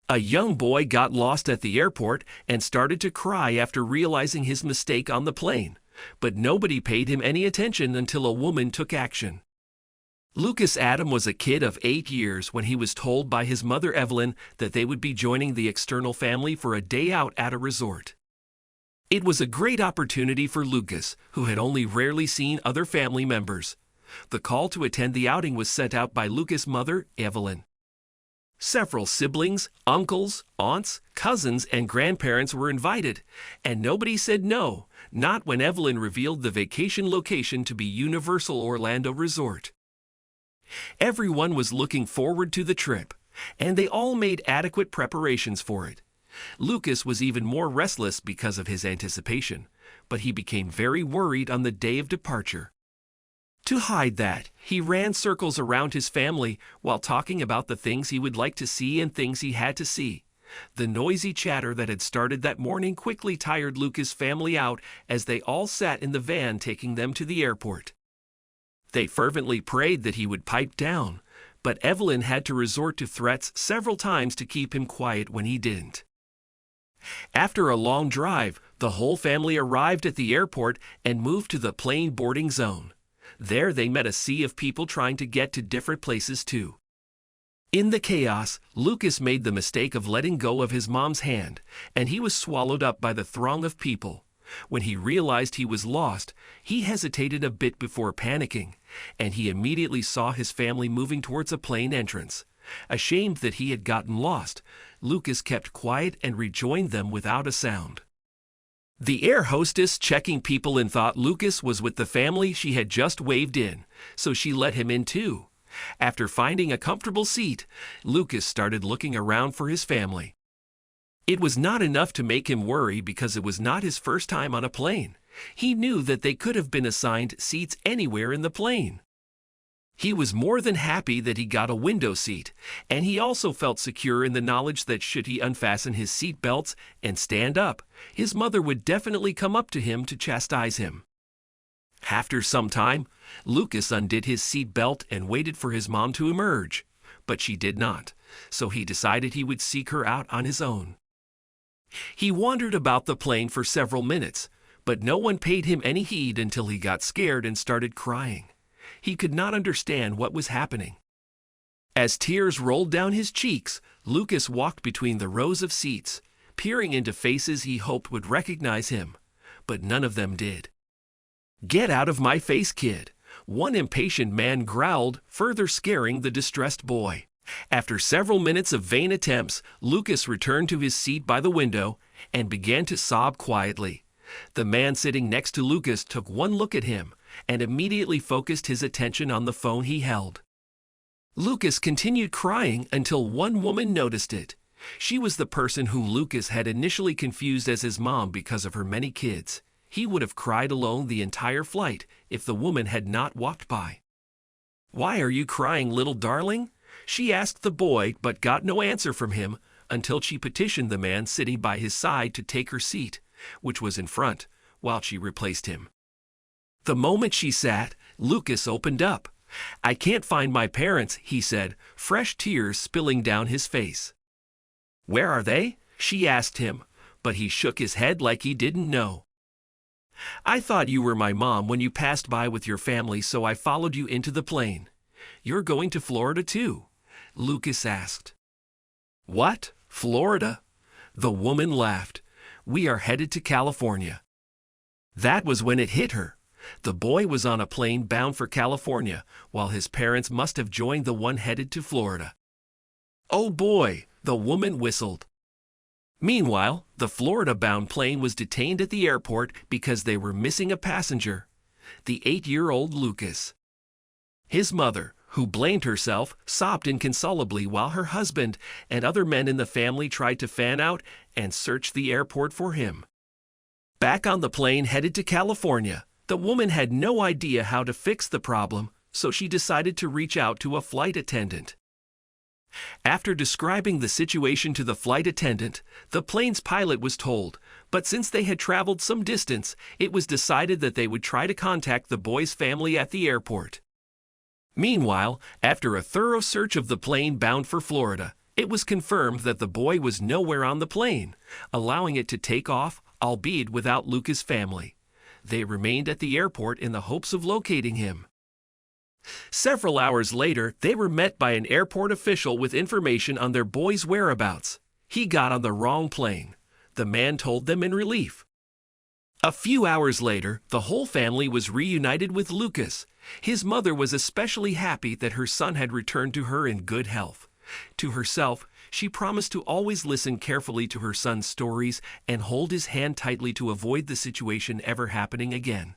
A young boy got lost at the airport and started to cry after realizing his mistake on the plane, but nobody paid him any attention until a woman took action. Lucas Adam was a kid of 8 years when he was told by his mother Evelyn that they would be joining the external family for a day out at a resort. It was a great opportunity for Lucas, who had only rarely seen other family members. The call to attend the outing was sent out by Lucas' mother, Evelyn. Several siblings, uncles, aunts, cousins, and grandparents were invited, and nobody said no, not when Evelyn revealed the vacation location to be Universal Orlando Resort. Everyone was looking forward to the trip, and they all made adequate preparations for it. Lucas was even more restless because of his anticipation, but he became very worried on the day of departure. To hide that, he ran circles around his family while talking about the things he would like to see and things he had to see. The noisy chatter that had started that morning quickly tired Lucas' family out as they all sat in the van taking them to the airport. They fervently prayed that he would pipe down, but Evelyn had to resort to threats several times to keep him quiet when he didn't. After a long drive, the whole family arrived at the airport and moved to the plane boarding zone. There they met a sea of people trying to get to different places too. In the chaos, Lucas made the mistake of letting go of his mom's hand, and he was swallowed up by the throng of people. When he realized he was lost, he hesitated a bit before panicking, and he immediately saw his family moving towards a plane entrance. Ashamed that he had gotten lost, Lucas kept quiet and rejoined them without a sound. The air hostess checking people in thought Lucas was with the family she had just waved in, so she let him in too. After finding a comfortable seat, Lucas started looking around for his family. It was not enough to make him worry because it was not his first time on a plane. He knew that they could have been assigned seats anywhere in the plane. He was more than happy that he got a window seat, and he also felt secure in the knowledge that should he unfasten his seat belts and stand up, his mother would definitely come up to him to chastise him. After some time, Lucas undid his seat belt and waited for his mom to emerge, but she did not, so he decided he would seek her out on his own. He wandered about the plane for several minutes, but no one paid him any heed until he got scared and started crying. He could not understand what was happening. As tears rolled down his cheeks, Lucas walked between the rows of seats, peering into faces he hoped would recognize him, but none of them did. "Get out of my face, kid," one impatient man growled, further scaring the distressed boy. After several minutes of vain attempts, Lucas returned to his seat by the window and began to sob quietly. The man sitting next to Lucas took one look at him and immediately focused his attention on the phone he held. Lucas continued crying until one woman noticed it. She was the person whom Lucas had initially confused as his mom because of her many kids. He would have cried alone the entire flight if the woman had not walked by. "Why are you crying, little darling?" she asked the boy, but got no answer from him until she petitioned the man sitting by his side to take her seat, which was in front, while she replaced him. The moment she sat, Lucas opened up. "I can't find my parents," he said, fresh tears spilling down his face. "Where are they?" she asked him, but he shook his head like he didn't know. "I thought you were my mom when you passed by with your family, so I followed you into the plane. You're going to Florida too?" Lucas asked. "What? Florida?" The woman laughed. "We are headed to California." That was when it hit her. The boy was on a plane bound for California, while his parents must have joined the one headed to Florida. "Oh boy," the woman whistled. Meanwhile, the Florida-bound plane was detained at the airport because they were missing a passenger, the 8-year-old Lucas. His mother, who blamed herself, sobbed inconsolably while her husband and other men in the family tried to fan out and search the airport for him. Back on the plane headed to California, the woman had no idea how to fix the problem, so she decided to reach out to a flight attendant. After describing the situation to the flight attendant, the plane's pilot was told, but since they had traveled some distance, it was decided that they would try to contact the boy's family at the airport. Meanwhile, after a thorough search of the plane bound for Florida, It was confirmed that the boy was nowhere on the plane, allowing it to take off, albeit without Lucas' family. They remained at the airport in the hopes of locating him. Several hours later, they were met by an airport official with information on their boy's whereabouts. He got on the wrong plane, the man told them in relief. A few hours later, the whole family was reunited with Lucas. His mother was especially happy that her son had returned to her in good health. To herself, she promised to always listen carefully to her son's stories and hold his hand tightly to avoid the situation ever happening again.